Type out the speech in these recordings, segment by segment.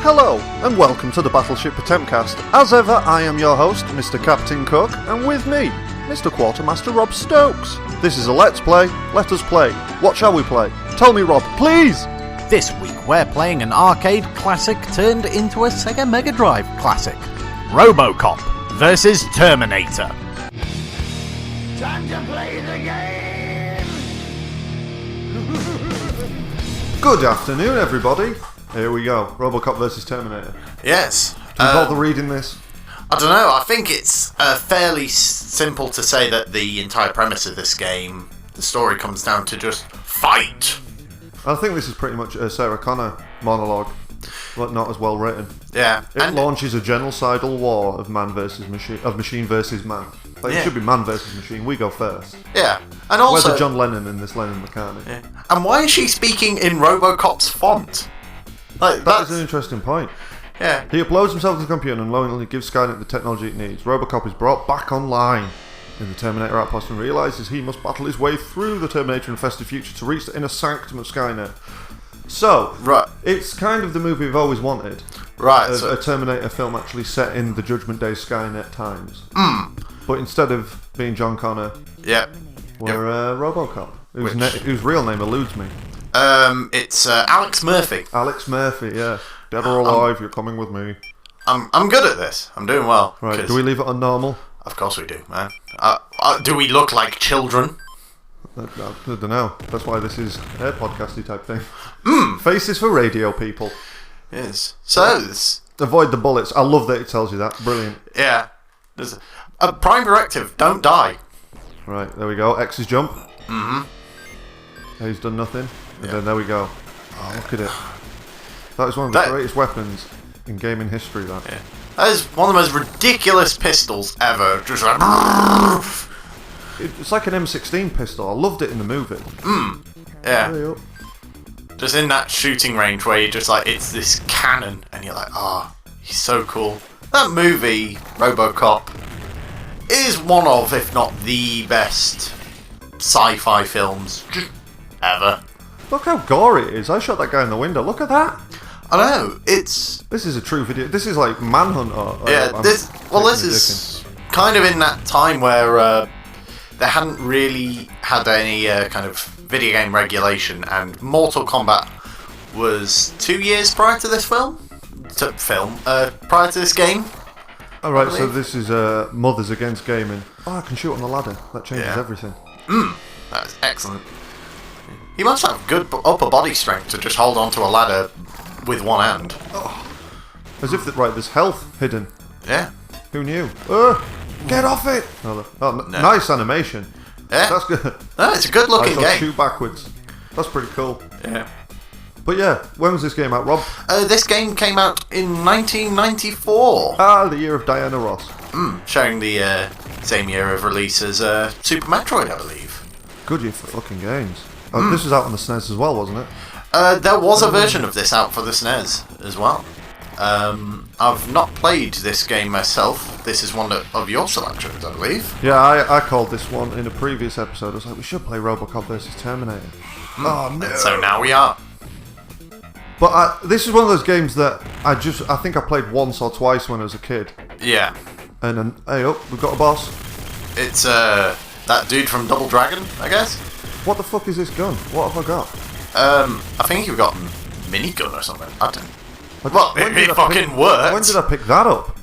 Hello, and welcome to the Battleship Potemkast. As ever, I am your host, Mr. Captain Cook, and with me, Mr. Quartermaster Rob Stokes. This is a Let's Play, let us play. What shall we play? Tell me, Rob, please! This week we're playing an arcade classic turned into a Sega Mega Drive classic. Robocop versus Terminator. Time to play the game! Good afternoon, everybody. Here we go. Robocop versus Terminator. Yes. Do you bother reading this? I don't know. I think it's fairly simple to say that the entire premise of this game, the story comes down to just fight. I think this is pretty much a Sarah Connor monologue, but not as well written. Yeah. It launches a genocidal war of man versus machine, of machine versus man. Like, Yeah. It should be man versus machine. We go first. Yeah. And also, Where's the John Lennon in this Lennon-McCartney? Yeah. And why is she speaking in Robocop's font? Like That's an interesting point. Yeah. He uploads himself to the computer and knowingly gives Skynet the technology it needs. Robocop is brought back online in the Terminator outpost and realises he must battle his way through the Terminator-infested future to reach the inner sanctum of Skynet. So, Right. it's kind of the movie we've always wanted. Right. A Terminator film actually set in the Judgment Day Skynet times. But instead of being John Connor, Yeah. we're Robocop, whose real name eludes me. It's Alex Murphy. Alex Murphy, yeah. Dead or alive, you're coming with me. I'm good at this. I'm doing well. Right, do we leave it on normal? Of course we do, man. Do we look like children? I don't know. That's why this is a podcasty type thing. Faces for radio people. Yes. So, Avoid the bullets. I love that it tells you that. Brilliant. yeah. There's a prime directive. Don't die. Right, there we go. X's jump. He's done nothing. And then there we go. Oh, look at it. That is one of the greatest weapons in gaming history, that. Yeah. That is one of the most ridiculous pistols ever. Just like... It's like an M16 pistol. I loved it in the movie. Yeah. Hurry up. Just in that shooting range where you're just like, it's this cannon, and you're like, he's so cool. That movie, Robocop, is one of, if not the best sci-fi films ever. Look how gory it is. I shot that guy in the window. Look at that. I know, it's... This is a true video. This is like Manhunt. this is kind of in that time where they hadn't really had any kind of video game regulation, and Mortal Kombat was 2 years prior to this prior to this game. Alright, so this is Mothers Against Gaming. Oh, I can shoot on the ladder. That changes everything. That's excellent. He must have good upper body strength to just hold onto a ladder with one hand. As if, there's health hidden. Yeah. Who knew? Get off it! Nice animation. Yeah. That's good. No, it's a good looking game. Shoot backwards. That's pretty cool. Yeah. But yeah, when was this game out, Rob? This game came out in 1994. The year of Diana Ross. Showing the same year of release as Super Metroid, I believe. Good year for fucking games. This was out on the SNES as well, wasn't it? There was a version of this out for the SNES as well. I've not played this game myself. This is one of your selections, I believe. Yeah, I called this one in a previous episode. I was like, we should play Robocop versus Terminator. Oh no! So now we are. But this is one of those games that I think I played once or twice when I was a kid. Yeah. And then, hey up, we've got a boss. It's that dude from Double Dragon, I guess. What the fuck is this gun? What have I got? I think you've got a minigun or something. I don't. Well, it fucking works. When did I pick that up?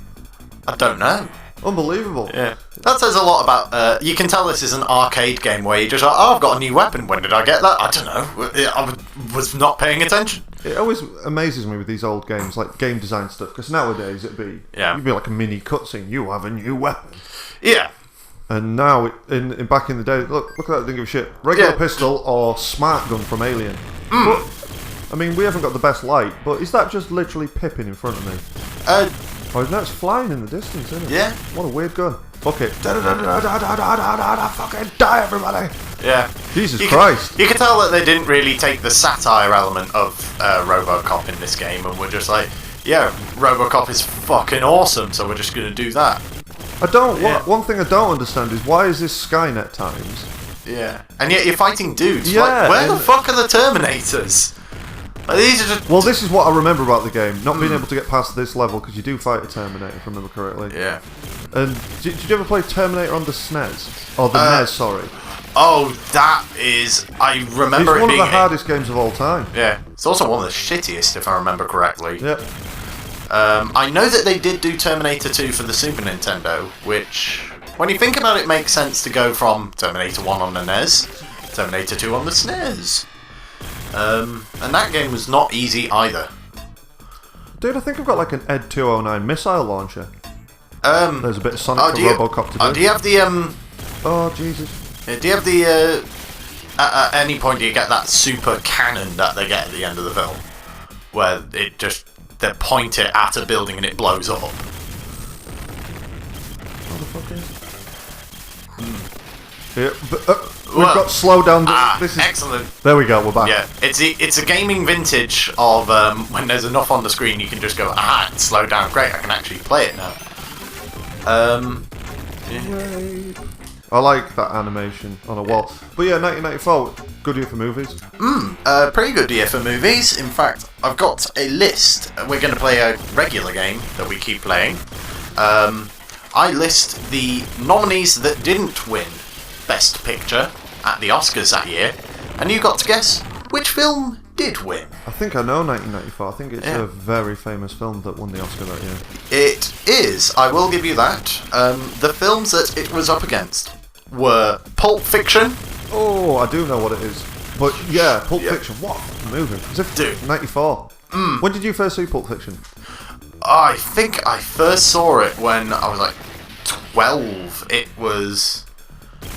I don't know. Unbelievable. Yeah. That says a lot about... you can tell this is an arcade game where you're just like, I've got a new weapon. When did I get that? I don't know. I was not paying attention. It always amazes me with these old games, like game design stuff, because nowadays it'd be like a mini cutscene. You have a new weapon. Yeah. And now, in back in the day, look at that, didn't give a shit. Regular pistol or smart gun from Alien. But, I mean, we haven't got the best light, but is that just literally pipping in front of me? Oh, no, it's flying in the distance, isn't it? Yeah. What a weird gun. Fuck it. Fucking die, everybody. Yeah. Jesus Christ. You can tell that they didn't really take the satire element of Robocop in this game, and we're just like, yeah, Robocop is fucking awesome, so we're just going to do that. One thing I don't understand is, why is this Skynet times? Yeah. And yet you're fighting dudes. Yeah. Like, where the fuck are the Terminators? These are just... Well, this is what I remember about the game. Not being able to get past this level because you do fight a Terminator, if I remember correctly. Yeah. And did you ever play Terminator on the SNES? Or the NES, sorry. Oh, that is... I remember It's it one of being... the hardest games of all time. Yeah. It's also one of the shittiest, if I remember correctly. Yep. I know that they did do Terminator 2 for the Super Nintendo, which, when you think about it, makes sense to go from Terminator 1 on the NES, Terminator 2 on the SNES. And that game was not easy either. Dude, I think I've got like an Ed 209 missile launcher. There's a bit of Sonic and Robocop to do. Do you have the Oh, Jesus. Do you have the at any point do you get that super cannon that they get at the end of the film, where it just they point it at a building and it blows up? Yeah, but, we've got slow down. This is excellent. There we go. We're back. Yeah, it's a gaming vintage of when there's enough on the screen you can just go it's slowed down. Great, I can actually play it now. I like that animation on a wall. But yeah, 1994, good year for movies. Pretty good year for movies. In fact, I've got a list. We're going to play a regular game that we keep playing. I list the nominees that didn't win Best Picture at the Oscars that year, and you got to guess which film did win. I think I know 1994. I think it's a very famous film that won the Oscar that year. It is. I will give you that. The films that it was up against were Pulp Fiction. Oh, I do know what it is. But yeah, Pulp Fiction. What a movie? As if Dude. 94. When did you first see Pulp Fiction? I think I first saw it when I was like 12. It was...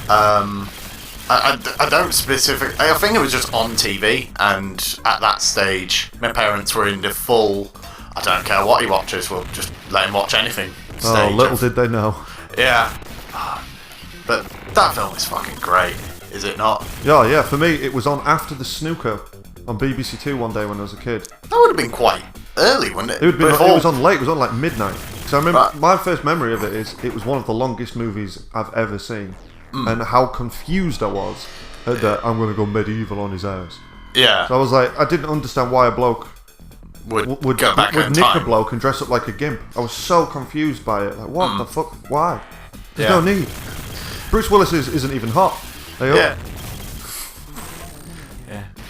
I don't specifically... I think it was just on TV, and at that stage, my parents were in the full... I don't care what he watches, we'll just let him watch anything. Oh, little did they know. Yeah. But that film is fucking great, is it not? Yeah, for me, it was on after the snooker on BBC Two one day when I was a kid. That would have been quite early, wouldn't it? It was on late, it was on like midnight. Because I remember, my first memory of it is, it was one of the longest movies I've ever seen. And how confused I was at that I'm going to go medieval on his house. Yeah. So I was like, I didn't understand why a bloke would go back in nick time. a bloke and dress up like a gimp. I was so confused by it. Like, what the fuck? Why? There's no need. Bruce Willis isn't even hot. Hey, Yeah.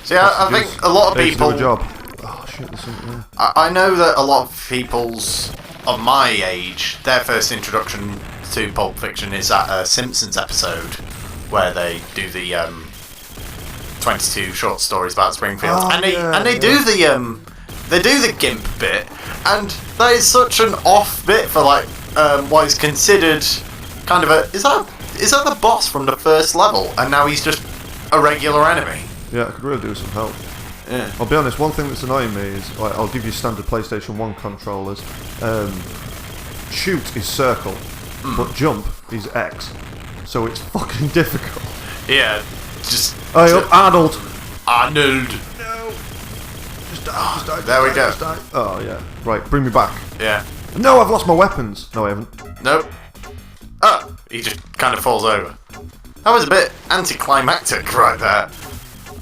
See, I think a lot of people... do a job. Oh, shit, there's something there. I know that a lot of people's of my age, their first introduction to Pulp Fiction is that Simpsons episode where they do the 22 short stories about Springfield, and they do the gimp bit, and that is such an off bit for like what is considered kind of a is that the boss from the first level, and now he's just a regular enemy. Yeah, I could really do some help. Yeah. I'll be honest, one thing that's annoying me is, like, I'll give you standard PlayStation 1 controllers. Shoot is circle, but jump is X. So it's fucking difficult. Yeah, just... Hey up, Arnold! Arnold! No! Just die, there we go. Oh, yeah. Right, bring me back. Yeah. No, I've lost my weapons! No, I haven't. Nope. Oh, he just kind of falls over. That was a bit anticlimactic right there.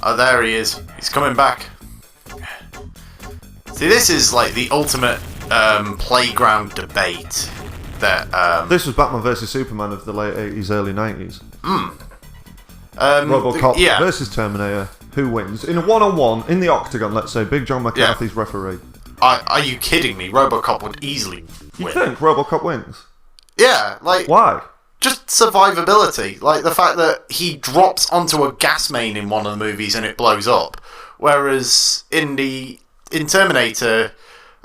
Oh, there he is. He's coming back. See, this is like the ultimate playground debate that... This was Batman vs Superman of the late 80s, early 90s. Robocop versus Terminator. Who wins? In a one-on-one, in the octagon, let's say, Big John McCarthy's referee. Are you kidding me? Robocop would easily You win. think Robocop wins? Yeah, like... Why? Just survivability. Like the fact that he drops onto a gas main in one of the movies and it blows up. Whereas in Terminator,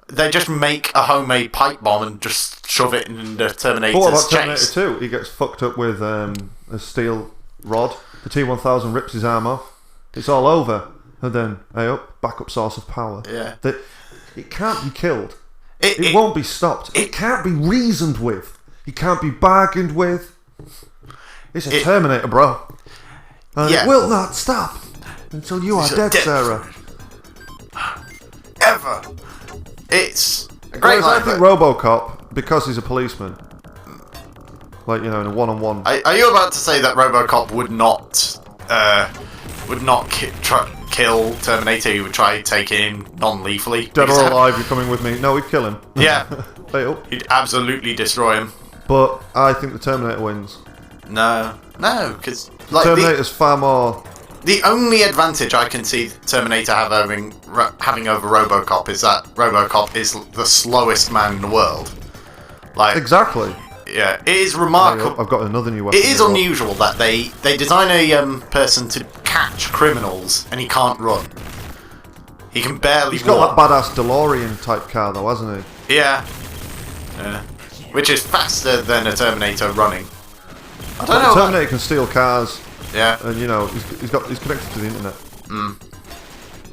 they just make a homemade pipe bomb and just shove it in the Terminator's What about chest. Terminator 2? He gets fucked up with a steel rod. The T-1000 rips his arm off. It's all over. And then, backup source of power. Yeah. It can't be killed. It It won't be stopped. It can't be reasoned with. It can't be bargained with. It's a Terminator, bro. And it will not stop until you are dead, Sarah. Ever. It's a great I line. think Robocop, because he's a policeman, like, in a one-on-one. Are you about to say that Robocop would not kill Terminator, he would try to take him non-lethally. Dead or alive, you're coming with me. No, he'd kill him. Yeah. Hey, oh. He'd absolutely destroy him. But I think the Terminator wins. No, because like Terminator's far more... The only advantage I can see Terminator having over Robocop is that Robocop is the slowest man in the world. Like Exactly. Yeah, it is remarkable. I've got another new weapon. It is unusual that they design a person to catch criminals and he can't run. He can barely He's got walk. that badass DeLorean type car though, hasn't he? Yeah. Which is faster than a Terminator running. I don't know. Terminator can steal cars. Yeah. And you know, he's connected to the internet.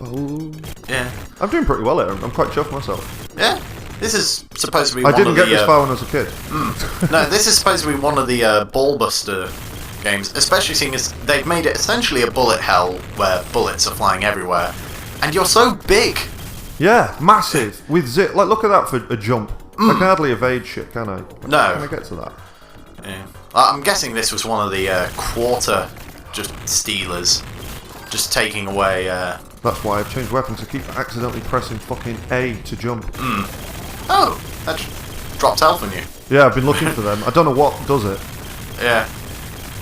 Oh. Yeah. I'm doing pretty well here. I'm quite chuffed myself. Yeah. This is supposed to be I one didn't of get the, this far when I was a kid. No, this is supposed to be one of the ballbuster games, especially seeing as they've made it essentially a bullet hell where bullets are flying everywhere. And you're so big. Yeah, massive. With zip. Like, look at that for a jump. I can hardly evade shit, can I? No. Can I get to that? Yeah. I'm guessing this was one of the quarter just stealers. Just taking away... That's why I've changed weapons to keep accidentally pressing fucking A to jump. Oh, that dropped health on you. Yeah, I've been looking for them. I don't know what does it. Yeah.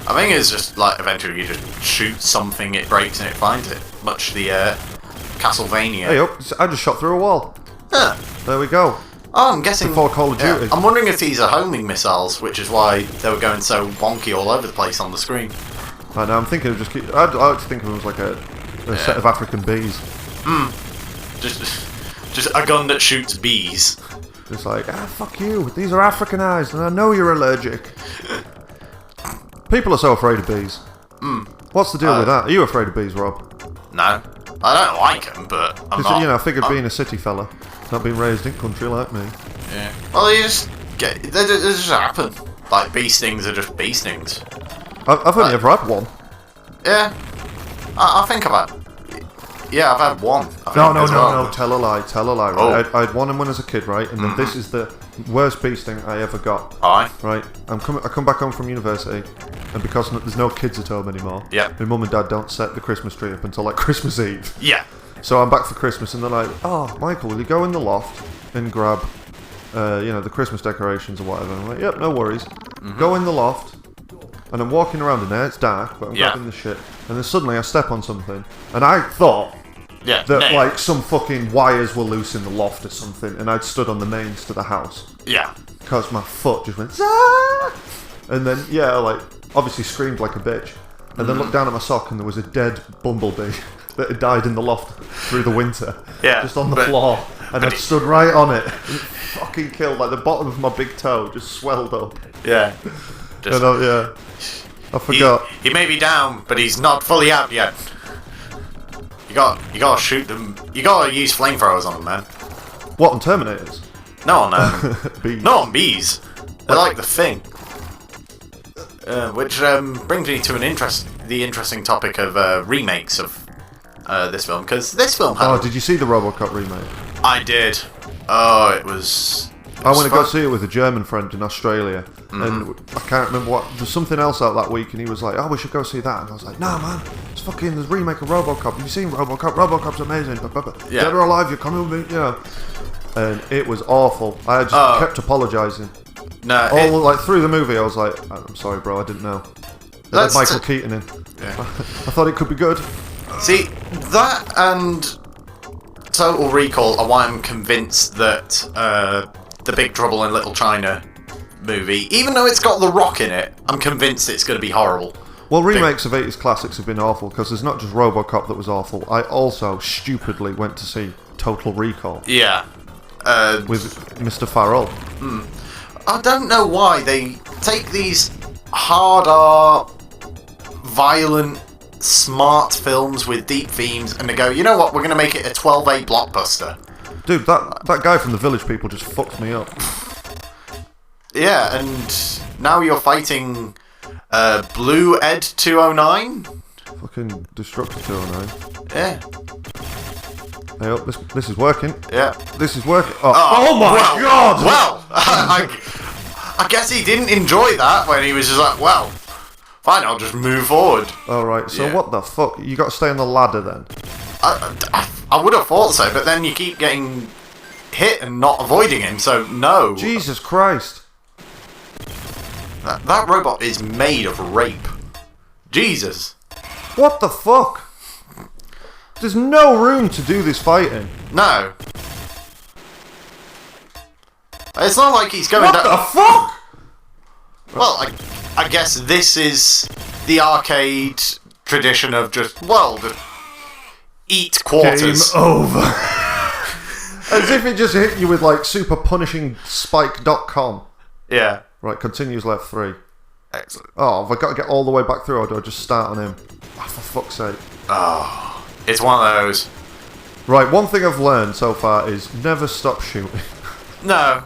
I think it's just like eventually you just shoot something, it breaks and it finds it. Much the Castlevania. Hey up, I just shot through a wall. Huh. There we go. Oh, I'm guessing... Before Call of Duty. I'm wondering if these are homing missiles, which is why they were going so wonky all over the place on the screen. I know, I'm thinking of just I like to think of them as like a set of African bees. Just a gun that shoots bees. It's like, fuck you, these are Africanized and I know you're allergic. People are so afraid of bees. What's the deal with that? Are you afraid of bees, Rob? No. I don't like them, but I'm not. You know, I figured being a city fella, not being raised in country like me. Yeah. Well, they just happen. Like, bee stings are just bee stings. I've only ever had one. Yeah. I think I've had... Yeah, I've had one. No, tell a lie, right? Oh. I had one and one as a kid, right? And then this is the worst bee sting I ever got. Aye. Right? I come back home from university, and because there's no kids at home anymore, Yep. my mum and dad don't set the Christmas tree up until like Christmas Eve. Yeah. So I'm back for Christmas, and they're like, "Oh, Michael, will you go in the loft and grab, the Christmas decorations or whatever?" And I'm like, "Yep, no worries." Go in the loft, and I'm walking around in there. It's dark, but I'm grabbing the shit, and then suddenly I step on something, and I thought that like some fucking wires were loose in the loft or something, and I'd stood on the mains to the house. Yeah. Because my foot just went, Zah! And then like obviously screamed like a bitch, and then looked down at my sock, and there was a dead bumblebee that had died in the loft through the winter. Yeah, just on the floor, and I'd stood right on it. And it fucking killed, like the bottom of my big toe just swelled up. Yeah. And I forgot. He may be down, but he's not fully out yet. You gotta shoot them. You gotta use flamethrowers on them, man. What, on Terminators? No, on Bees. not on bees. They're like the thing. Which brings me to the interesting topic of remakes of this film, because this film had... Oh, did you see the Robocop remake? I did. Oh, it was... I went to go see it with a German friend in Australia, and I can't remember what. There's something else out that week, and he was like, "Oh, we should go see that." And I was like, "Nah, man, it's fucking the remake of Robocop. Have you seen Robocop? Robocop's amazing. Yeah. Dead or alive, you're coming with me, you know." And it was awful. I just kept apologising. No, like through the movie, I was like, "I'm sorry, bro, I didn't know." They had Michael Keaton in. Yeah. I thought it could be good. See, that and Total Recall are why I'm convinced that the Big Trouble in Little China movie, even though it's got The Rock in it, I'm convinced it's going to be horrible. Well, remakes of 80s classics have been awful, because there's not just Robocop that was awful. I also stupidly went to see Total Recall. Yeah. With Mr. Farrell. I don't know why they take these hard R, violent, smart films with deep themes and they go, you know what, we're going to make it a 12A blockbuster. Dude, that guy from The Village People just fucked me up. Yeah, and now you're fighting Blue Ed 209? Fucking Destructor 209. Yeah. Hey, oh, this is working. Yeah. This is working. Oh my god! Well, I guess he didn't enjoy that when he was just like, well, fine, I'll just move forward. Alright, so what the fuck? You got to stay on the ladder then? I would have thought so, but then you keep getting hit and not avoiding him, so no. Jesus Christ. That robot is made of rape. Jesus. What the fuck? There's no room to do this fighting. No. It's not like he's going What down. the fuck? Well, I guess this is the arcade tradition of just eat quarters. Game over. As if it just hit you with like super punishing spike.com. Yeah. Right, continues left 3. Excellent. Oh, have I got to get all the way back through or do I just start on him? Oh, for fuck's sake. Oh, it's one of those. Right, one thing I've learned so far is never stop shooting. No.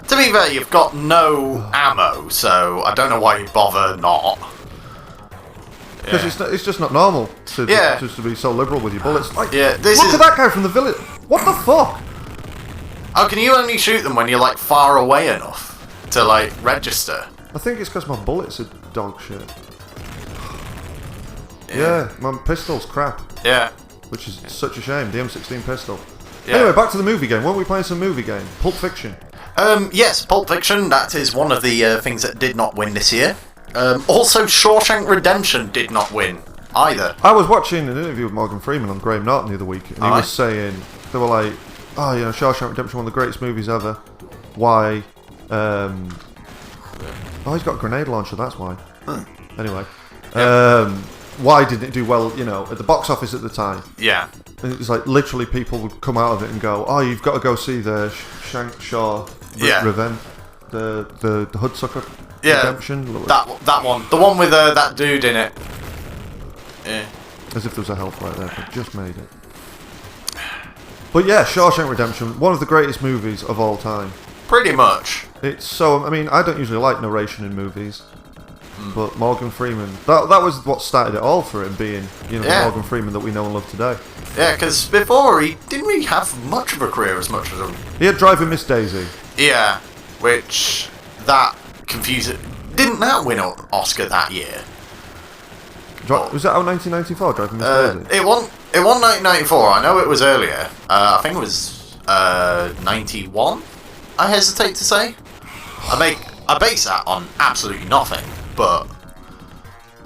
To be fair, you've got no ammo, so I don't know why you bother not. Because it's just not normal to be so liberal with your bullets. Like, Yeah, look at that guy from the village. What the fuck? Oh, can you only shoot them when you're like far away enough to like register? I think it's because my bullets are dog shit. Yeah, my pistol's crap. Yeah. Which is such a shame, the M16 pistol. Yeah. Anyway, back to the movie game. Weren't we playing some movie game? Pulp Fiction. Yes, Pulp Fiction, that is one of the things that did not win this year. Also, Shawshank Redemption did not win either. I was watching an interview with Morgan Freeman on Graham Norton the other week, and he was saying, they were like, oh, you know, Shawshank Redemption, one of the greatest movies ever. Why? Oh, he's got a grenade launcher, that's why. Anyway. Why didn't it do well, you know, at the box office at the time? Yeah. And it was like, literally people would come out of it and go, oh, you've got to go see the Shank Shaw Revenge, the Hoodsucker Redemption. That one. The one with that dude in it. Yeah. As if there was a health right there, but just made it. But yeah, Shawshank Redemption, one of the greatest movies of all time. Pretty much. It's so, I mean, I don't usually like narration in movies, but Morgan Freeman, that was what started it all for him being, you know, the Morgan Freeman that we know and love today. Yeah, because before he didn't really have much of a career as much as him. He had Driving Miss Daisy. Yeah, which, that confused. Didn't that win an Oscar that year? Was that out 1994, Driving Miss Daisy? It won 1994. I know it was earlier. I think it was 91. I hesitate to say. I base that on absolutely nothing, but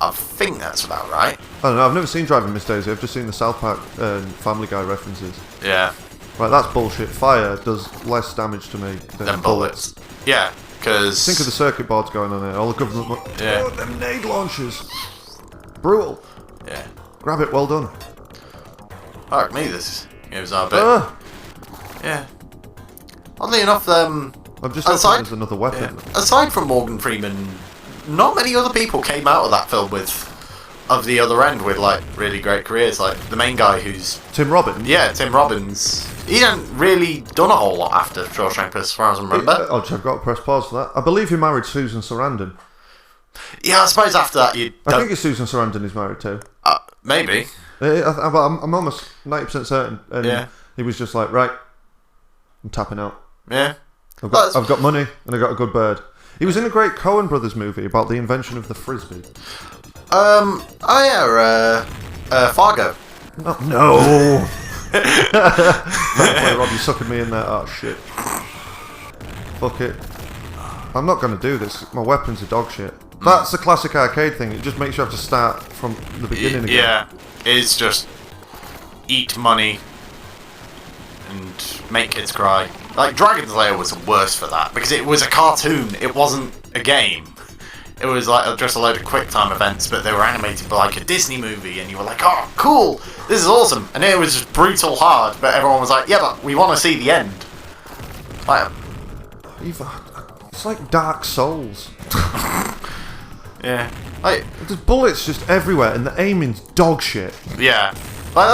I think that's about right. I don't know, I've never seen Driving Miss Daisy, I've just seen the South Park Family Guy references. Yeah. Right, that's bullshit. Fire does less damage to me than bullets. Yeah, because... Think of the circuit boards going on there, all the government... Yeah. Oh, them nade launchers! Brutal. Yeah. Grab it, well done. Fuck me, this gives our bit. Yeah. Oddly enough, I've just thought there's another weapon. Yeah. Aside from Morgan Freeman, not many other people came out of that film of the other end with like really great careers. Like the main guy who's Tim Robbins. Yeah, Tim Robbins. He hadn't really done a whole lot after Shawshank, as far as I remember. I've got to press pause for that. I believe he married Susan Sarandon. Yeah, I suppose after that I think it's Susan Sarandon he's married to. Maybe. I'm almost 90% certain. And he was just like, right, I'm tapping out. Yeah. I've got money and I got a good bird. He was in a great Coen Brothers movie about the invention of the frisbee. Fargo. No. Boy, Rob, you sucking me in there. Oh shit. Fuck it. I'm not going to do this. My weapons are dog shit. That's the classic arcade thing. It just makes you have to start from the beginning again. Yeah, it's just eat money and make kids cry. Like, Dragon's Lair was worse for that, because it was a cartoon, it wasn't a game. It was like just a load of QuickTime events, but they were animated like a Disney movie, and you were like, oh, cool, this is awesome. And it was just brutal hard, but everyone was like, yeah, but we want to see the end. Like, it's like Dark Souls. yeah. Like, there's bullets just everywhere, and the aiming's dog shit. Yeah. Like,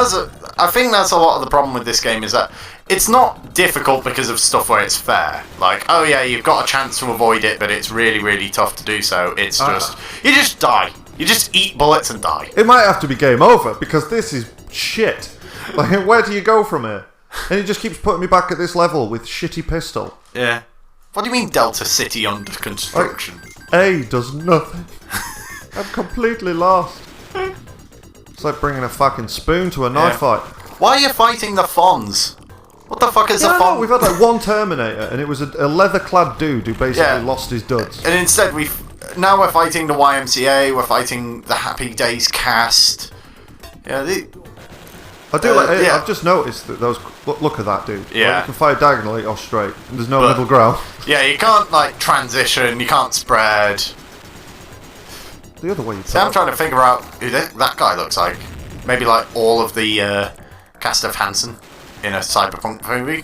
I think that's a lot of the problem with this game, is that it's not difficult because of stuff where it's fair. Like, oh yeah, you've got a chance to avoid it, but it's really, really tough to do so. It's just... You just die. You just eat bullets and die. It might have to be game over, because this is shit. Like, where do you go from here? And it just keeps putting me back at this level with shitty pistol. Yeah. What do you mean Delta City under construction? A does nothing. I'm completely lost. It's like bringing a fucking spoon to a knife fight. Why are you fighting the Fonz? What the fuck is a No, Fonz? we've had like one Terminator, and it was a leather-clad dude who basically lost his duds. And instead, now we're fighting the YMCA. We're fighting the Happy Days cast. Yeah, I do like. yeah. I've just noticed that those. Look at that dude. Yeah. Like, you can fire diagonally or straight. And there's no middle ground. Yeah, you can't like transition. You can't spread. The other way you. See, I'm trying to figure out who that guy looks like. Maybe like all of the cast of Hansen in a cyberpunk movie.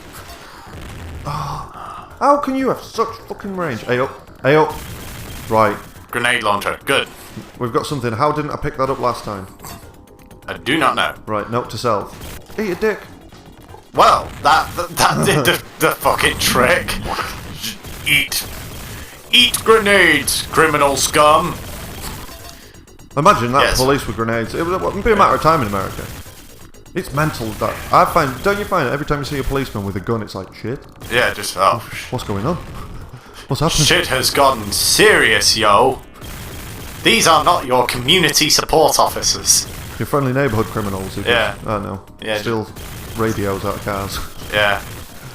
How can you have such fucking range? Hey up. Hey up. Right. Grenade launcher. Good. We've got something. How didn't I pick that up last time? I do not know. Right. Note to self. Eat a dick. Well, that did the fucking trick. Eat grenades, criminal scum. Imagine that Yes. police with grenades. It would be a matter of time in America. It's mental that I find. Don't you find it every time you see a policeman with a gun, it's like shit. Yeah, just What's going on? What's happening? shit has gotten serious, yo. These are not your community support officers. Your friendly neighbourhood criminals. Who Yeah. Just, I know. Yeah, Steal radios out of cars. Yeah.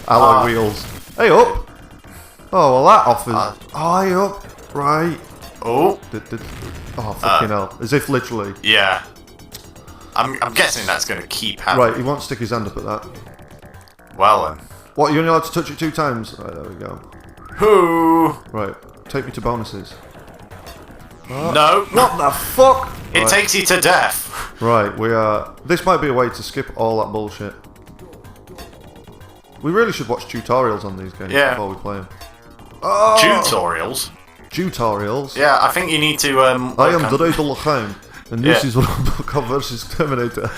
Alloy wheels. Hey up! Oh well, that offers. Hey up! Right. Oh. Oh fucking hell! As if literally. Yeah. I'm guessing that's going to keep happening. Right. He won't stick his hand up at that. Well then. What? You're only allowed to touch it 2 times. Right. There we go. Who? Right. Take me to bonuses. No. What the fuck? It Right. takes you to death. Right, we are. This might be a way to skip all that bullshit. We really should watch tutorials on these games before we play them. Tutorials. Tutorials. Yeah, I think you need to. I am Dreidel Lachheim, and this Yeah. is Robocop versus Terminator.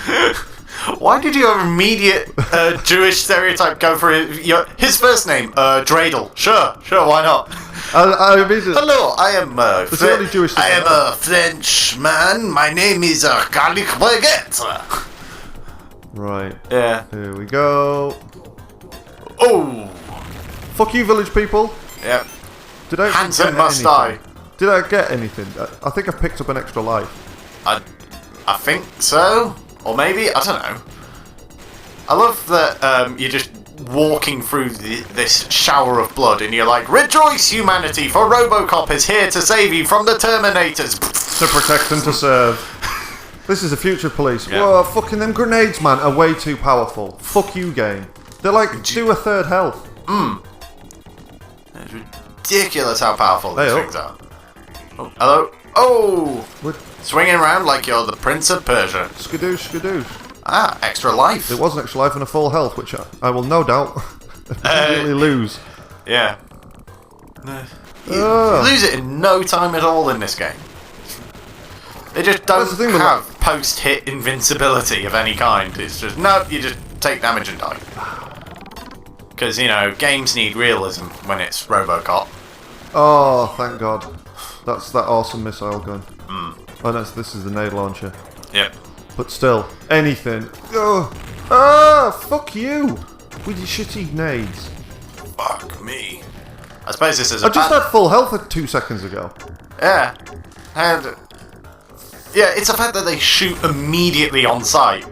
Why did your immediate Jewish stereotype go for his first name? Dreidel. Sure, why not? I mean, Hello, I am. the only Jewish thing I am I know. a French man. My name is garlic baguette. right. Yeah. Here we go. Oh. Fuck you, village people. Yep. Did I Hansen get must anything? die. Did I get anything? I think I picked up an extra life. I think so, or maybe I don't know. I love that you're just walking through this shower of blood, and you're like, "Rejoice, humanity! For Robocop is here to save you from the Terminators." To protect and to serve. This is the future police. Yeah. Whoa, fucking them grenades, man, are way too powerful. Fuck you, game. They're like, do a third health. It's ridiculous how powerful these Hey-o. things are. Oh, hello. Oh! What? Swinging around like you're the Prince of Persia. Skadoosh, skadoosh. Ah, extra life. It was an extra life and a full health, which I will no doubt immediately lose. Yeah. You lose it in no time at all in this game. They just don't That's the thing with have post-hit invincibility of any kind. It's just, no, you just take damage and die. Because, games need realism when it's Robocop. Oh, thank God. That's that awesome missile gun. Oh, no, this is the nade launcher. Yep. But still, anything. Oh, ah, fuck you. With your shitty nades. Fuck me. I suppose this is I just had full health 2 seconds ago. Yeah. And... yeah, it's the fact that they shoot immediately on sight.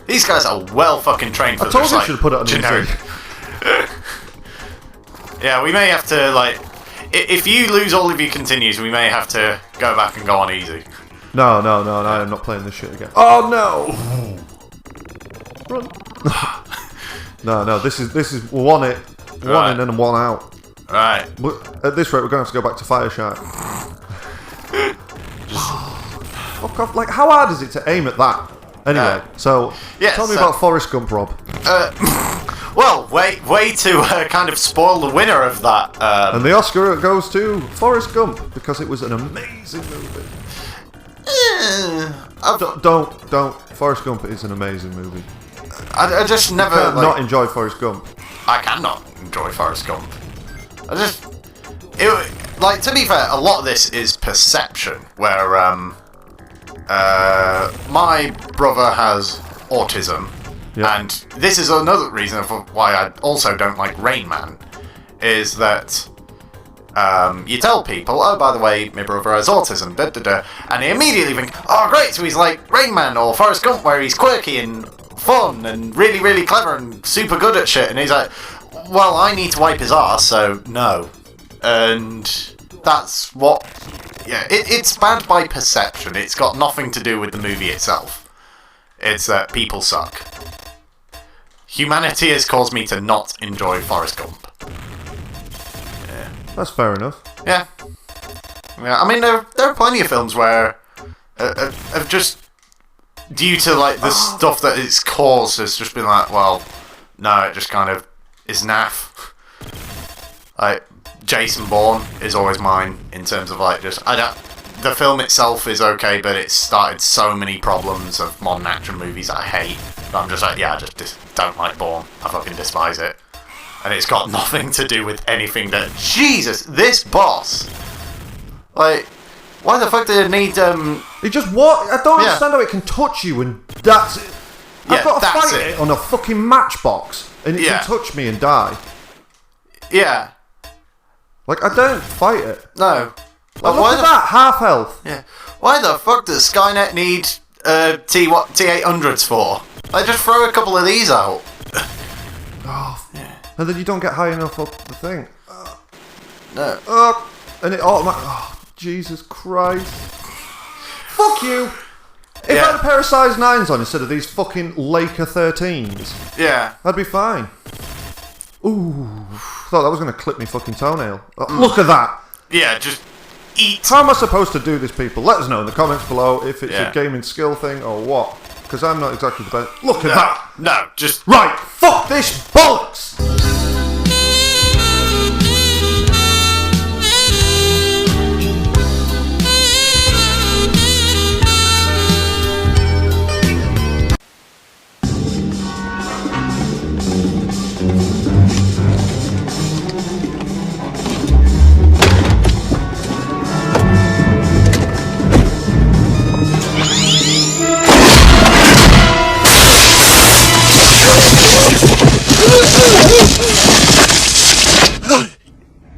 These guys are well fucking trained for I told this, you I like, should have put it on generic. easy. Yeah, we may have to, like... if you lose all of your continues, we may have to go back and go on easy. No, I'm not playing this shit again. Oh no! Run. No, this is one in and one out. Right. But at this rate, we're going to have to go back to Fire Shark. Fuck off. Like, how hard is it to aim at that? Anyway, so tell me about Forrest Gump, Rob. Well, way to kind of spoil the winner of that. And the Oscar goes to Forrest Gump because it was an amazing movie. Don't. Forrest Gump is an amazing movie. I just never Can't not enjoy Forrest Gump. I cannot enjoy Forrest Gump. To be fair, a lot of this is perception, where my brother has autism, Yeah. and this is another reason for why I also don't like Rain Man, is that you tell people, oh, by the way, my brother has autism, and they immediately think, oh, great, so he's like Rain Man or Forrest Gump, where he's quirky and fun and really, really clever and super good at shit. And he's like, well, I need to wipe his ass, so no. And that's what... Yeah, it's bad by perception. It's got nothing to do with the movie itself. It's that people suck. Humanity has caused me to not enjoy Forrest Gump. Yeah. That's fair enough. Yeah. I mean, there are plenty of films where have just, due to like the stuff that it's caused, has just been like, well, no, it just kind of is naff. Like Jason Bourne is always mine in terms of like just the film itself is okay, but it's started so many problems of modern action movies that I hate. But I'm just like, yeah, I just don't like Bourne. I fucking despise it, and it's got nothing to do with anything that Jesus, this boss. Like, why the fuck did it need, It just what? I don't understand how it can touch you and that's it. I've got to fight it on a fucking matchbox and it can touch me and die. Yeah. Like, I don't fight it. No. Like, look at that, half health. Yeah. Why the fuck does Skynet need, T-800s for? Like, just throw a couple of these out. Oh, yeah. And then you don't get high enough up the thing. No. And it automatically... Oh, Jesus Christ. Fuck you. If I had a pair of size 9s on instead of these fucking Laker 13s, I'd be fine. Ooh. Thought that was going to clip me fucking toenail. Look at that. Yeah, just eat. How am I supposed to do this, people? Let us know in the comments below if it's a gaming skill thing or what. Because I'm not exactly the best. Look at that. No, just... Right, fuck this bollocks.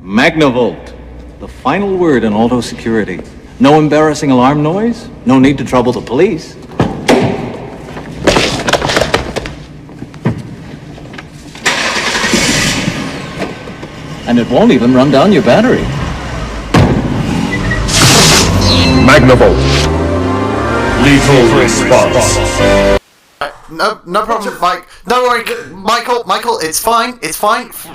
Magnavolt, the final word in auto security. No embarrassing alarm noise, no need to trouble the police. And it won't even run down your battery. Magnavolt. Lethal response. No problem, Mike. Don't worry, Michael, it's fine.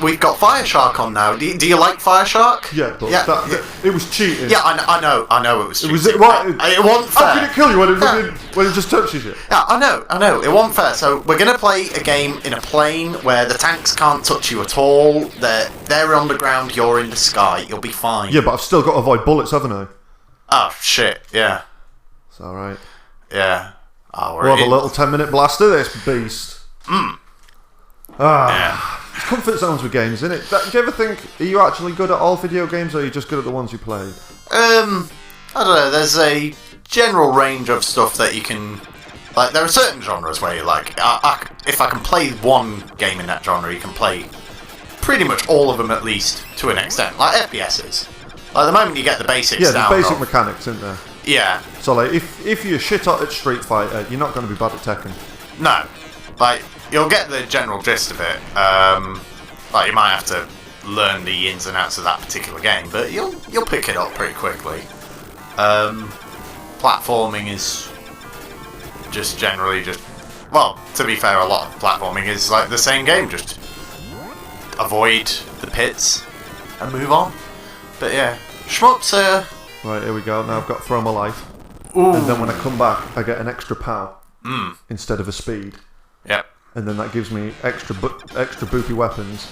We've got Fire Shark on now. Do you like Fire Shark? Yeah, but it was cheating. Yeah, I know it was cheating. It wasn't fair. How can it kill you when it just touches you? Yeah, I know. It wasn't fair. So we're going to play a game in a plane where the tanks can't touch you at all. They're on the ground, you're in the sky. You'll be fine. Yeah, but I've still got to avoid bullets, haven't I? Oh, shit, yeah. It's alright. Yeah. Oh, we'll have a little 10-minute blast of this beast. It's comfort zones with games, isn't it? Do you ever think, are you actually good at all video games, or are you just good at the ones you played? I don't know, there's a general range of stuff that you can... Like, there are certain genres where you like... if I can play one game in that genre, you can play pretty much all of them at least, to an extent. Like FPSs. Like, the moment you get the basics down... Yeah, the basic mechanics, isn't there? Yeah. So, like, if you're shit at Street Fighter, you're not going to be bad at Tekken. No. Like, you'll get the general gist of it. Like, you might have to learn the ins and outs of that particular game, but you'll pick it up pretty quickly. Platforming is just generally just... Well, to be fair, a lot of platforming is like the same game, just avoid the pits and move on. But yeah, shmups Right, here we go. Now I've got Throw My Life. Ooh. And then when I come back, I get an extra pow instead of a speed. Yep. And then that gives me extra boopy weapons.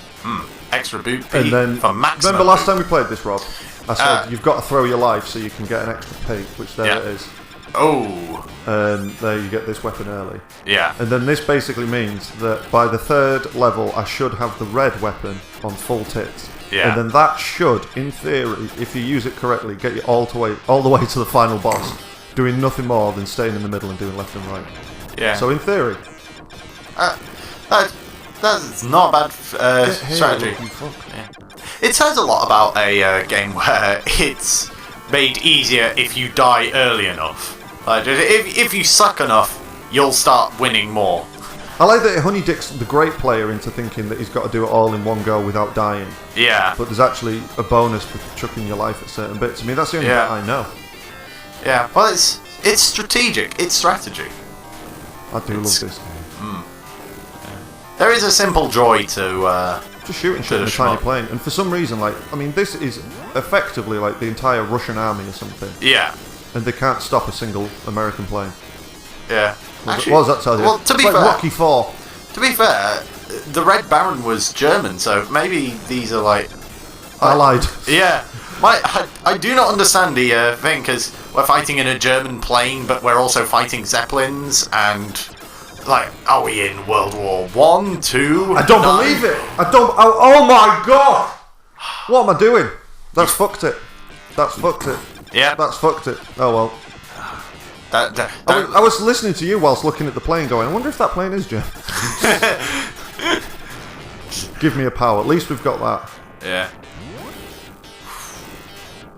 Extra boopy and then, for maximum. Remember last time we played this, Rob? I said you've got to throw your life so you can get an extra P, which there it is. Oh. And there you get this weapon early. Yeah. And then this basically means that by the 3rd level, I should have the red weapon on full tits. Yeah. And then that should, in theory, if you use it correctly, get you all the way to the final boss, doing nothing more than staying in the middle and doing left and right. Yeah. So in theory, that's not a bad strategy. Yeah. It says a lot about a game where it's made easier if you die early enough. Like, if you suck enough, you'll start winning more. I like that Honey Dick's the great player into thinking that he's got to do it all in one go without dying. Yeah. But there's actually a bonus for chucking your life at certain bits. I mean, that's the only bit I know. Yeah. Well, it's strategic. It's strategy. I do love this game. There is a simple joy to just shooting shit in a tiny plane, and for some reason, like, I mean, this is effectively like the entire Russian army or something. Yeah. And they can't stop a single American plane. Yeah. Actually, what does that tell you? Well, to be like fair, Rocky 4. To be fair, the Red Baron was German, so maybe these are like Allied. Yeah. I do not understand the thing, because we're fighting in a German plane, but we're also fighting Zeppelins, and like, are we in World War One, Two? I don't believe it. I don't. Oh my god! What am I doing? That's fucked it. That's fucked it. Yeah. That's fucked it. Oh well. I I was listening to you whilst looking at the plane going, I wonder if that plane is German. Give me a power. At least we've got that. Yeah.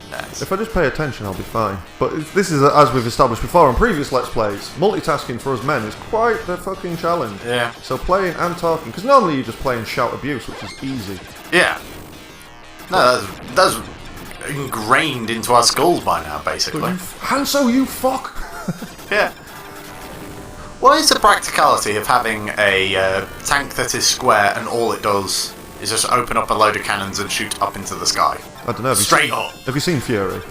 Nice. If I just pay attention, I'll be fine. But this is, as we've established before on previous Let's Plays, multitasking for us men is quite the fucking challenge. Yeah. So playing and talking, because normally you just play and shout abuse, which is easy. Yeah. No, that's ingrained into our skulls by now, basically. Hanso, you fuck! Yeah. What is the practicality of having a tank that is square and all it does is just open up a load of cannons and shoot up into the sky? I don't know. Straight up. Have you seen Fury?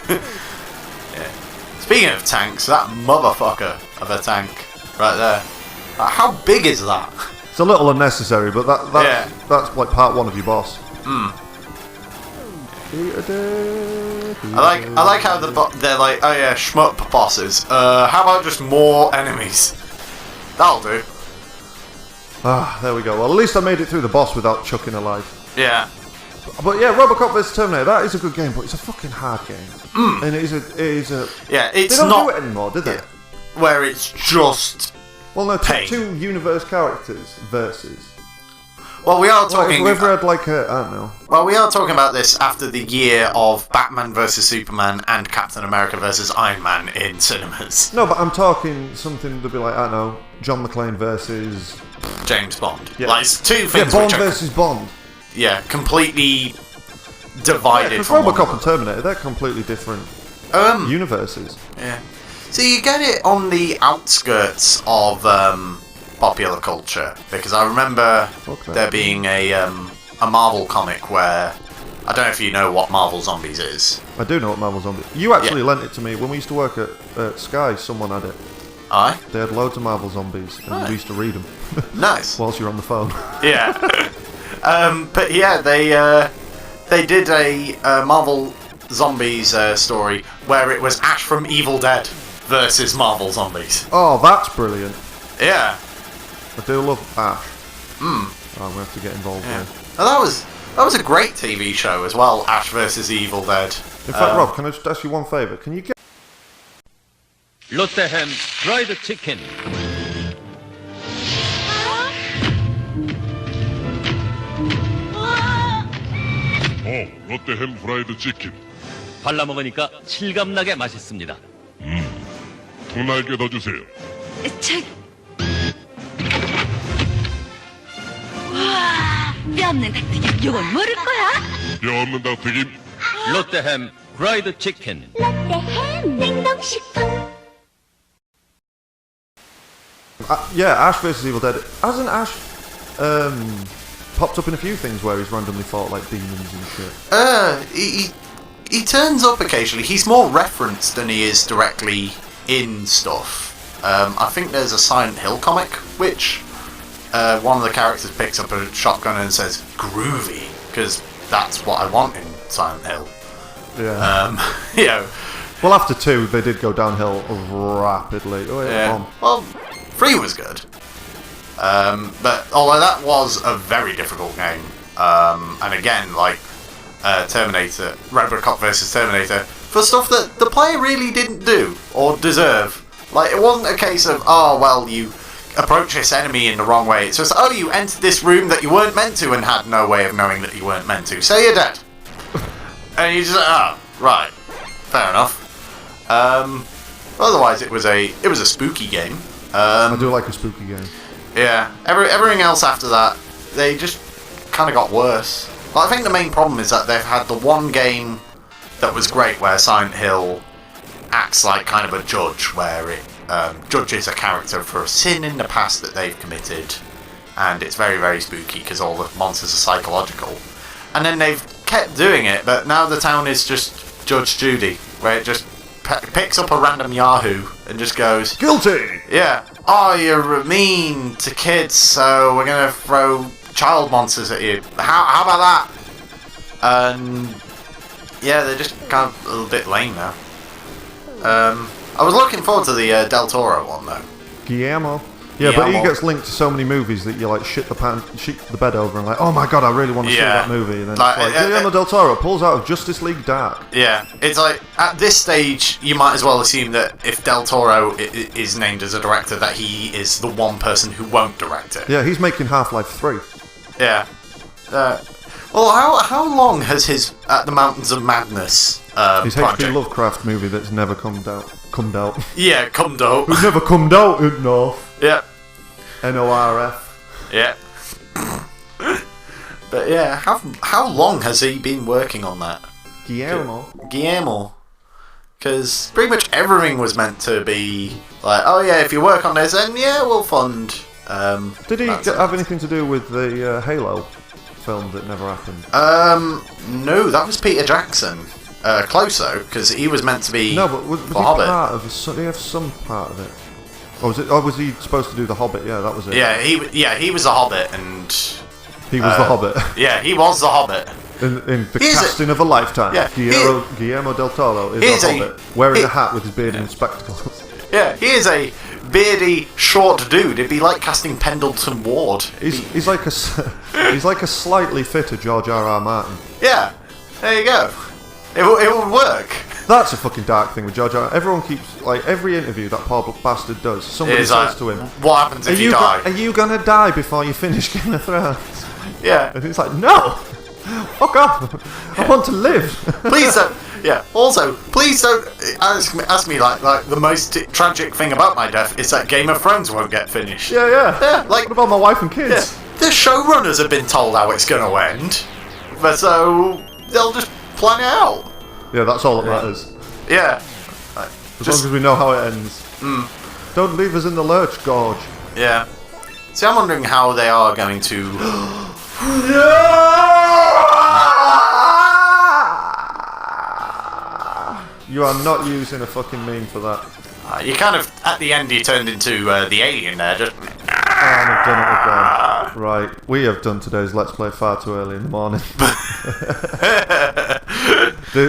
Yeah. Speaking of tanks, that motherfucker of a tank right there. How big is that? It's a little unnecessary, but that's like part one of your boss. I like how they're like, oh yeah, shmup bosses. How about just more enemies? That'll do. Ah, there we go. Well, at least I made it through the boss without chucking a life. Yeah. But yeah, Robocop vs Terminator, that is a good game, but it's a fucking hard game. And it is a yeah, it's they don't not do it anymore, do they? Yeah. Where it's just well, no, pain. two universe characters versus. Well, we are talking. Well, whoever had like I don't know. Well, we are talking about this after the year of Batman vs Superman and Captain America vs Iron Man in cinemas. No, but I'm talking something to be like, I don't know, John McClane versus James Bond. Yeah. Like, it's two things. Yeah, Bond which are, versus Bond. Yeah, completely divided. Because from Robocop and Terminator, they're completely different universes. Yeah. So you get it on the outskirts of popular culture, because I remember there being a Marvel comic where, I don't know if you know what Marvel Zombies is. I do know what Marvel Zombies. You actually lent it to me when we used to work at Sky. Someone had it. Aye? They had loads of Marvel Zombies, and we used to read them. Nice. Whilst you're on the phone. Yeah. But yeah, they did a Marvel Zombies story where it was Ash from Evil Dead versus Marvel Zombies. Oh, that's brilliant. Yeah. I do love Ash. Oh, I'm going to have to get involved here. And that was a great TV show as well, Ash versus Evil Dead. In fact, Rob, can I just ask you one favour? Can you get 롯데햄 프라이드 치킨. 롯데햄 프라이드 치킨. 발라 먹으니까 실감나게 맛있습니다. 두 날개 더 주세요. 와, 뼈 없는 닭튀김 이건 모를 거야? 뼈 없는 닭튀김. 롯데햄 프라이드 치킨. 롯데햄 냉동식품. yeah, Ash versus Evil Dead. Hasn't Ash popped up in a few things where he's randomly fought like demons and shit? He turns up occasionally. He's more referenced than he is directly in stuff. I think there's a Silent Hill comic which one of the characters picks up a shotgun and says "groovy" because that's what I want in Silent Hill. Yeah. You know. Well, after 2, they did go downhill rapidly. Oh yeah. Well, 3 was good. But although that was a very difficult game, and again, like Terminator, Robocop versus Terminator, for stuff that the player really didn't do or deserve. Like, it wasn't a case of, oh, well, you approach this enemy in the wrong way. It's just, oh, you entered this room that you weren't meant to and had no way of knowing that you weren't meant to. So you're dead. And you just, oh, right. Fair enough. Otherwise, it was a spooky game. I do like a spooky game. Yeah, everything else after that, they just kind of got worse. But I think the main problem is that they've had the one game that was great, where Silent Hill acts like kind of a judge, where it judges a character for a sin in the past that they've committed, and it's very, very spooky because all the monsters are psychological. And then they've kept doing it, but now the town is just Judge Judy, where it just picks up a random Yahoo and just goes, Guilty! yeah, oh, you're mean to kids, so we're going to throw child monsters at you. How about that? And yeah, they're just kind of a little bit lame now. I was looking forward to the Del Toro one, though. Guillermo. Yeah, but he gets linked to so many movies that you like shit the bed over and like, oh my god, I really want to see that movie. And then Like, it's like, Guillermo del Toro pulls out of Justice League Dark. Yeah, it's like, at this stage, you might as well assume that if Del Toro is named as a director, that he is the one person who won't direct it. Yeah, he's making Half-Life 3. Yeah. Well, how long has his At the Mountains of Madness His project? H.P. Lovecraft movie that's never come out. Yeah, come out. It's never come out enough. Yeah. NORF. Yeah. But yeah, how long has he been working on that? Guillermo. Because pretty much everything was meant to be like, oh yeah, if you work on this, then yeah, we'll fund. Did he have anything to do with the Halo film that never happened? No, that was Peter Jackson. Close though, because he was meant to be. No, but was he Hobbit. part of? Did he have some part of it? Or was he supposed to do the Hobbit? Yeah, that was it. Yeah, he was the Hobbit, and he was the Hobbit. Yeah, he was the Hobbit. In the casting of a lifetime. Yeah, Guillermo del Toro is a Hobbit, wearing a hat with his beard and spectacles. Yeah, he is a beardy, short dude. It'd be like casting Pendleton Ward. He's like a slightly fitter George R.R. Martin. Yeah, there you go. It would work. That's a fucking dark thing with George R.R. Everyone keeps, like, every interview that poor bastard does, somebody says to him, what happens if you die? Are you gonna die before you finish Game of Thrones? Yeah. And he's like, no! Fuck off! I want to live! Please don't. Yeah. Also, please don't ask me like the most tragic thing about my death is that Game of Thrones won't get finished. Yeah. Like, what about my wife and kids? Yeah. The showrunners have been told how it's going to end, but so they'll just plan it out. Yeah, that's all that matters. Yeah. As long as we know how it ends. Don't leave us in the lurch, Gorge. Yeah. See, I'm wondering how they are going to. You are not using a fucking meme for that. You kind of, at the end, you turned into the alien there. Just. And I've done it again. Right, we have done today's Let's Play far too early in the morning.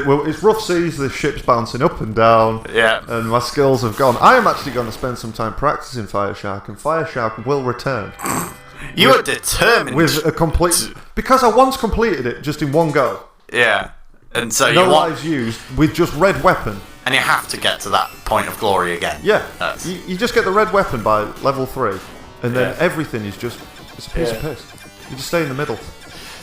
Well, it's rough seas, the ship's bouncing up and down, and my skills have gone. I am actually going to spend some time practicing Fire Shark, and Fire Shark will return. You are determined. With a complete... Because I once completed it just in one go. Yeah. And so no lives used, with just red weapon. And you have to get to that point of glory again. Yeah. You just get the red weapon by level 3, and then everything is just... It's a piece of piss. You just stay in the middle.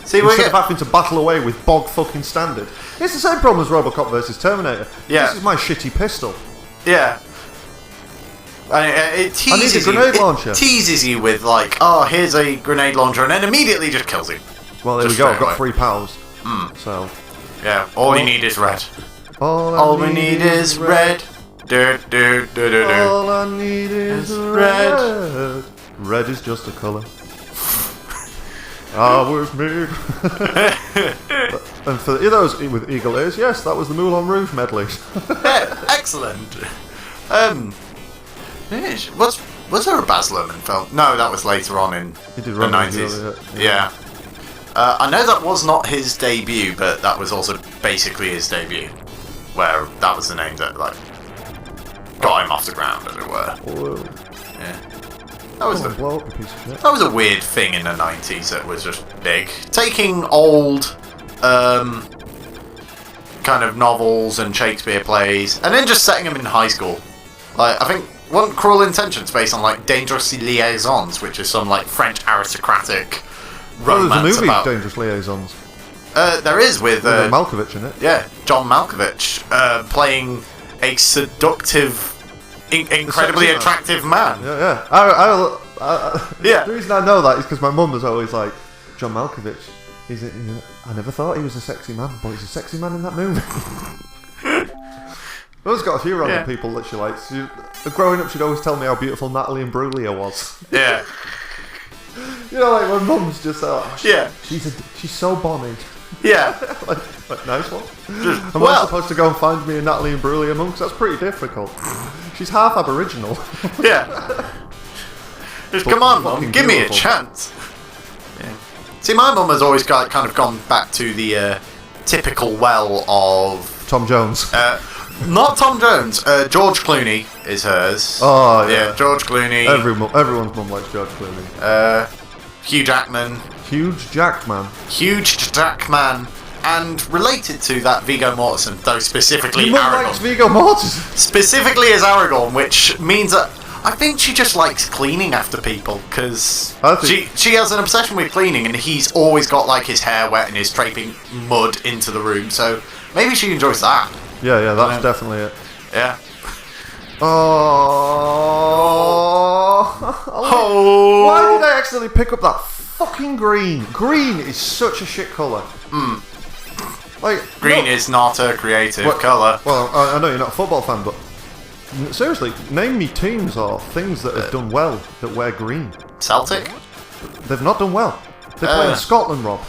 See, instead of having to battle away with bog fucking standard. It's the same problem as Robocop versus Terminator. Yeah. This is my shitty pistol. Yeah. It teases I need a grenade launcher. It teases you with like, oh, here's a grenade launcher, and then immediately just kills you. Well, there we go. I've got 3 pals. So. Yeah. All you need is red. All we need is red. All I need is red. Red is just a colour. I was made. And for those with eagle ears, yes, that was the Moulin Rouge medleys. Yeah, excellent. Was there a Baz Luhrmann film? No, that was later on in the 90s. Yeah. I know that was not his debut, but that was also basically his debut, where that was the name that like got him off the ground, as it were. Whoa. Yeah. That was blow up a piece of shit. That was a weird thing in the 90s that was just big. Taking old kind of novels and Shakespeare plays and then just setting them in high school. Like, I think one Cruel Intentions based on like Dangerous Liaisons, which is some like French aristocratic romance. There's a movie, about Dangerous Liaisons. There is with Malkovich in it. Yeah, John Malkovich playing a seductive incredibly sexy man. attractive man. Yeah. Yeah. The reason I know that is because my mum was always like, John Malkovich. I never thought he was a sexy man, but he's a sexy man in that movie. I've got a few random people that she likes. Growing up, she'd always tell me how beautiful Natalie Imbruglia was. Yeah. You know, like my mum's just Yeah. she's so bonny. Yeah. like, nice one. Am I supposed to go and find me a Natalie Imbruglia mum? Because that's pretty difficult. She's half Aboriginal. Yeah. Just come on, Mum, give me a chance. Yeah. See, my mum has always kind of gone back to the typical well of Tom Jones. Not Tom Jones. George Clooney is hers. Oh yeah, George Clooney. Everyone's mum likes George Clooney. Hugh Jackman. Huge Jackman. Huge Jackman. And related to that, Viggo Mortensen, though specifically Your mum Aragorn. likes Viggo Mortensen. Specifically as Aragorn, which means that I think she just likes cleaning after people, because she has an obsession with cleaning, and he's always got like his hair wet and is draping mud into the room, so maybe she enjoys that. Yeah, that's definitely it. Yeah. Oh. Why did I accidentally pick up that fucking green? Green is such a shit colour. Like Green is not a creative colour. Well, I know you're not a football fan, but seriously, name me teams or things that have done well that wear green. Celtic? They've not done well. They play in Scotland, Rob.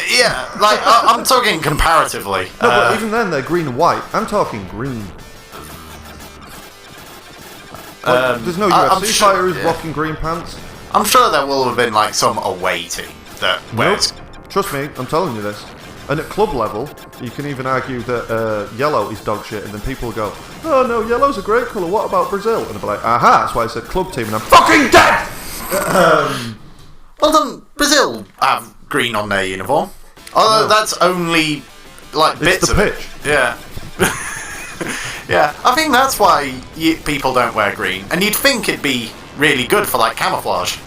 Yeah, like I'm talking comparatively. No, but even then they're green and white. I'm talking green. There's no UFC fighter who's rocking green pants. I'm sure there will have been like some away team that wears. Trust me, I'm telling you this. And at club level, you can even argue that yellow is dog shit, and then people go, "Oh no, yellow's a great colour. What about Brazil?" And I'll be like, "Aha! That's why I said club team, and I'm fucking dead." Well done, Brazil have green on their uniform. Although that's only like bits of the of pitch. It. Yeah. Yeah, I think that's why people don't wear green. And you'd think it'd be really good for like camouflage.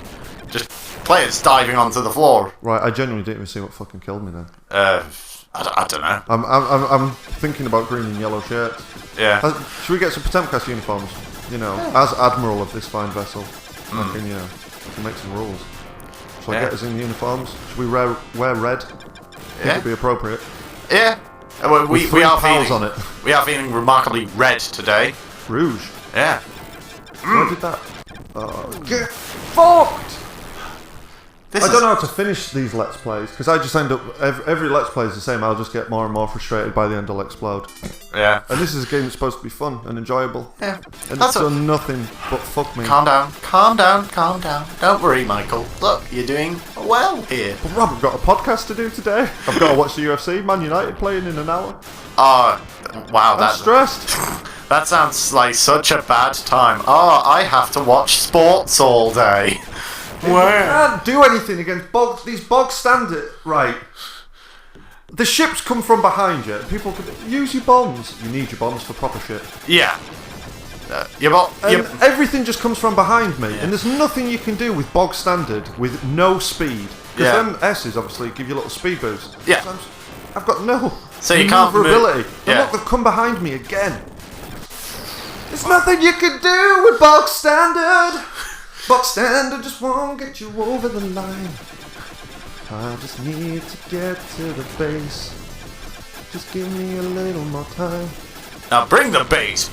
Just players diving onto the floor. Right, I genuinely didn't even see what fucking killed me then. I don't know. I'm thinking about green and yellow shirts. Yeah. Should we get some Potemkast uniforms? You know, as admiral of this fine vessel, I can make some rules. Shall I get us in uniforms? Should we wear red? I think it'd be appropriate. Yeah. Well, we are feeling remarkably red today. Rouge. Yeah. Where did that? Get fucked! I don't know how to finish these Let's Plays, because I just end up... Every Let's Play is the same. I'll just get more and more frustrated. By the end I'll explode. Yeah. And this is a game that's supposed to be fun and enjoyable. Yeah. And it's done nothing but fuck me. Calm down. Don't worry, Michael. Look, you're doing well here. But Rob, I've got a podcast to do today. I've got to watch the UFC. Man United playing in an hour. Wow. I'm stressed. That sounds like such a bad time. I have to watch sports all day. You can't do anything against these bog standard. Right. The ships come from behind you. People can use your bombs. You need your bombs for proper shit. Yeah. Everything just comes from behind me, and there's nothing you can do with bog standard with no speed. Because them S's obviously give you a little speed boost. Yeah. So I've got no move. maneuverability. And look, they've come behind me again. There's nothing you can do with bog standard. Bog standard just won't get you over the line. I just need to get to the base. Just give me a little more time. Now bring the bass.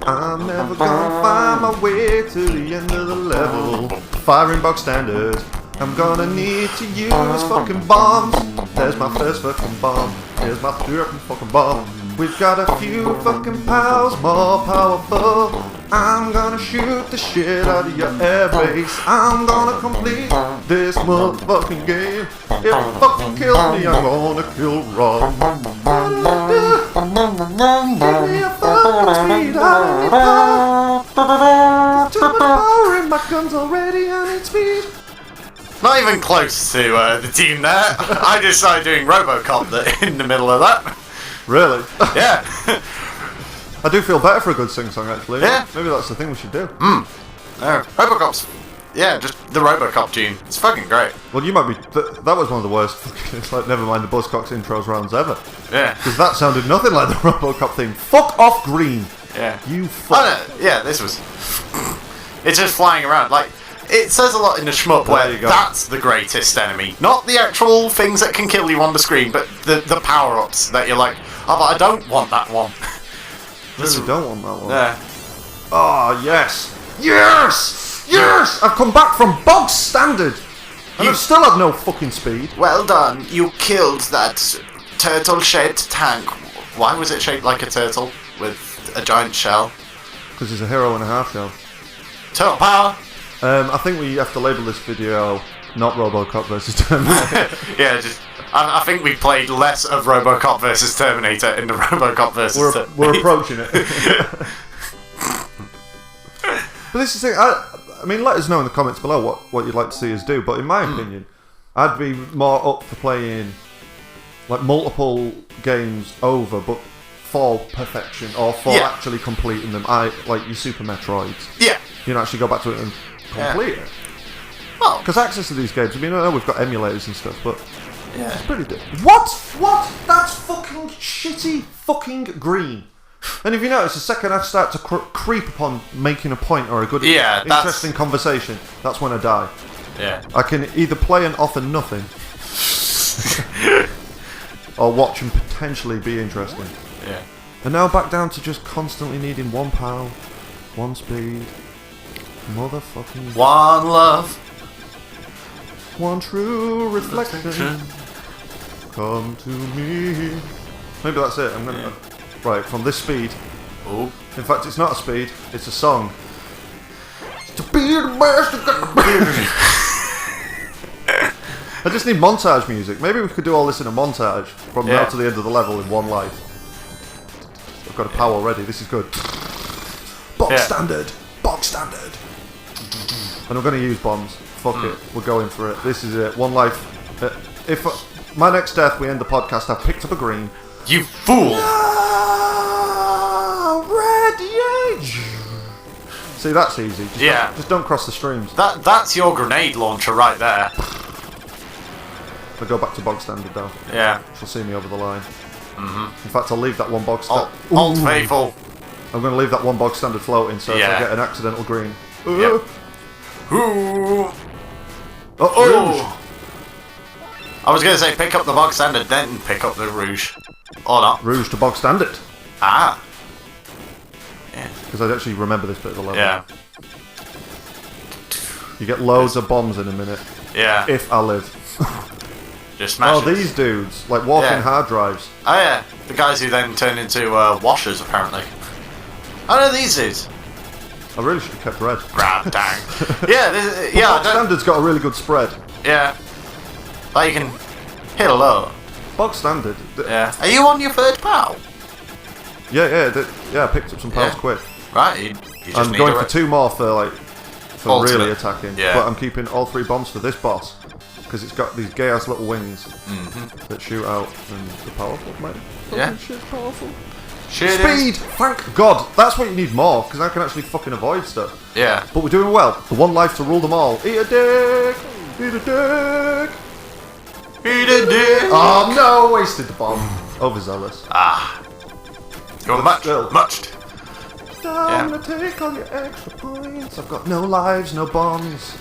I'm never gonna find my way to the end of the level. Firing bog standard. I'm gonna need to use fucking bombs. There's my first fucking bomb. Here's my third fucking bomb. We've got a few fucking pals more powerful. I'm gonna shoot the shit out of your airbase. I'm gonna complete this motherfucking game. If it fucking kills me, I'm gonna kill Rob. Give me a fucking speed, I need power. Too much power in my guns already, I need speed. Not even close to the team there. I just started doing Robocop in the middle of that. Really? Yeah. I do feel better for a good sing-song, actually. Yeah. Maybe that's the thing we should do. Robocop's Yeah, just the Robocop tune. It's fucking great. Well, you might be. That was one of the worst. It's like never mind the Buzzcocks intros rounds ever. Yeah. Because that sounded nothing like the Robocop theme. Fuck off, Green. Yeah. You fuck. Oh, no. Yeah, this was. It's just flying around. Like, it says a lot in the shmup where that's the greatest enemy. Not the actual things that can kill you on the screen, but the power-ups that you're like, oh, but I don't want that one. I really don't want that one. Yeah. Oh, yes. Yes! Yes! I've come back from bog standard. And I've still had no fucking speed. Well done. You killed that turtle-shaped tank. Why was it shaped like a turtle with a giant shell? Because it's a hero and a half shell. Turtle power. I think we have to label this video not Robocop versus Terminator. Yeah, just I think we played less of Robocop versus Terminator in the Robocop versus Terminator. We're approaching it. But this is the thing, I mean, let us know in the comments below what you'd like to see us do, but in my opinion, I'd be more up for playing like multiple games over, but for perfection, or for actually completing them. Like your Super Metroids. Yeah. You know, actually go back to it and complete it. Well, because access to these games, I mean, I know we've got emulators and stuff, but it's pretty good. What? That's fucking shitty fucking Green. And if you notice, the second I start to creep upon making a point or a good, interesting conversation, that's when I die. Yeah. I can either play and offer nothing, or watch and potentially be interesting. Yeah. And now back down to just constantly needing 1 power, 1 speed, motherfucking... 1 love. 1 true reflection. Come to me. Maybe that's it. I'm gonna... Right, from this speed. Oh. In fact, it's not a speed, it's a song. To be the best, you got to be. I just need montage music. Maybe we could do all this in a montage from now to the end of the level in 1 life. I've got a power already, this is good. Box standard! Box standard! And I'm going to use bombs. Fuck it, we're going for it. This is it, 1 life. If my next death we end the podcast, I've picked up a green. You fool! Radiation! See, that's easy. Just don't cross the streams. That's your grenade launcher right there. I'll go back to bog standard though. Yeah. She'll see me over the line. In fact, I'll leave that 1 bog standard. Old faithful. I'm going to leave that 1 bog standard floating, so if I get an accidental green. Yep. Oh! I was going to say pick up the bog standard, then pick up the rouge. Or not. Rouge to bog standard. Ah. Yeah. Because I actually remember this bit of the level. Yeah. You get loads of bombs in a minute. Yeah. If I live. Just smash it. These dudes, like walking hard drives. Oh yeah, the guys who then turn into washers apparently. Oh no, these dudes. I really should have kept red. Grab dang. Bog standard's got a really good spread. Yeah. Like you can hit a low. Bog standard. Yeah. Are you on your 3rd POW? Yeah, I picked up some pals quick. Right, you just I'm going for 2 more for really attacking. Yeah. But I'm keeping all 3 bombs for this boss. Because it's got these gay ass little wings that shoot out and they're powerful, mate. Yeah. Shit's powerful. Shit Speed! Thank God! That's what you need more, because I can actually fucking avoid stuff. Yeah. But we're doing well. The 1 life to rule them all. Eat a dick! Eat a dick! Eat a dick! Oh no! Wasted the bomb. Overzealous. Ah. You're muched. I'm gonna take all your extra points. I've got no lives, no bombs.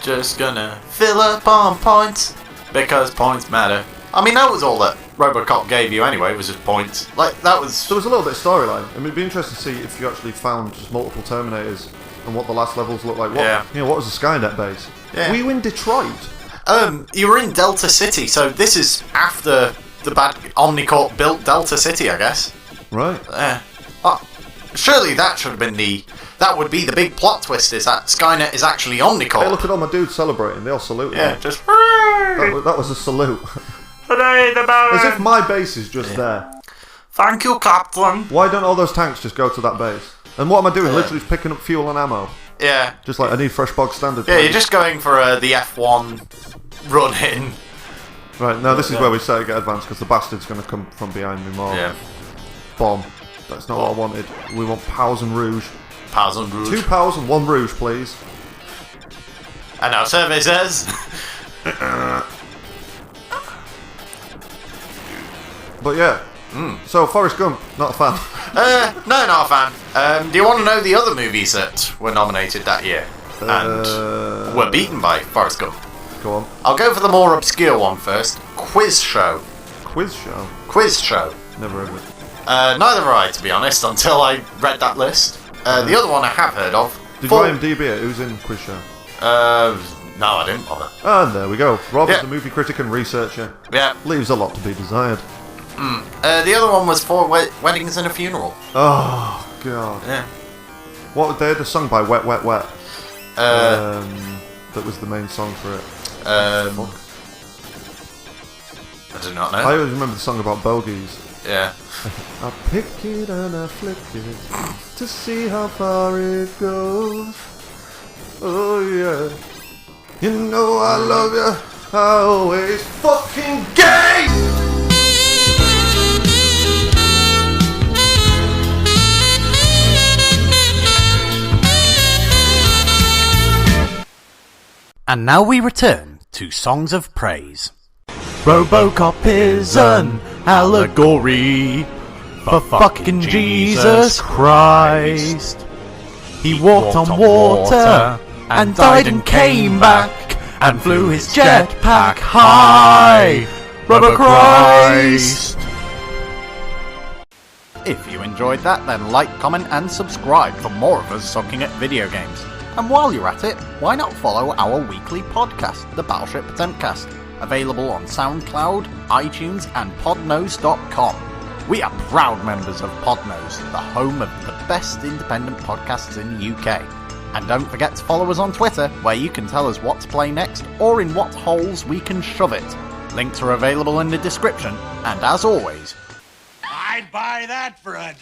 Just gonna fill up on points because points matter. I mean, that was all that Robocop gave you anyway. Was just points. Like that was. There was a little bit of storyline. I mean, it'd be interesting to see if you actually found just multiple Terminators and what the last levels look like. What was the Skynet base? Yeah. Were you in Detroit? You were in Delta City, so this is after the bad Omnicorp built Delta City, I guess. Right. Yeah. Surely that should have been that would be the big plot twist, is that Skynet is actually Omnicorp. Hey, look at all my dudes celebrating. They all salute. Yeah, just hooray! That was a salute. Hooray, the Baron! As if my base is just there. Thank you, Captain. Why don't all those tanks just go to that base? And what am I doing? Literally just picking up fuel and ammo. Yeah. Just like I need fresh bog standard. Yeah, you're just going for the F1 run in. Right, now this is where we start to get advanced because the bastard's going to come from behind me more. Yeah. Bomb. That's not what I wanted. We want Pals and Rouge. Pals and Rouge. 2 Pals and 1 Rouge, please. And our survey says... But yeah. So, Forrest Gump, not a fan. No, not a fan. Do you want to know the other movies that were nominated that year? And were beaten by Forrest Gump? Go on. I'll go for the more obscure one first. Quiz Show. Quiz Show? Quiz Show. Never heard of it. Neither have I, to be honest, until I read that list. The other one I have heard of. Did you IMDb it? Who's in Quiz Show? No, I didn't bother. And there we go. Rob is the movie critic and researcher. Yeah. Leaves a lot to be desired. The other one was for Weddings and a Funeral. Oh, God. Yeah. What, they had a song by Wet Wet Wet. That was the main song for it. I do not know. I always remember the song about bogies. Yeah. I pick it and I flick it to see how far it goes. Oh yeah. You know I love you. I always fucking gay. And now we return to Songs of Praise. Robocop is an allegory for fucking Jesus Christ. He walked on water and died and came back and flew his jetpack high. Robochrist. If you enjoyed that, then like, comment and subscribe for more of us sucking at video games. And while you're at it, why not follow our weekly podcast, the Battleship Potemkast, available on SoundCloud, iTunes and podnose.com. We are proud members of Podnose, the home of the best independent podcasts in the UK. And don't forget to follow us on Twitter, where you can tell us what to play next or in what holes we can shove it. Links are available in the description, and as always... I'd buy that for $1.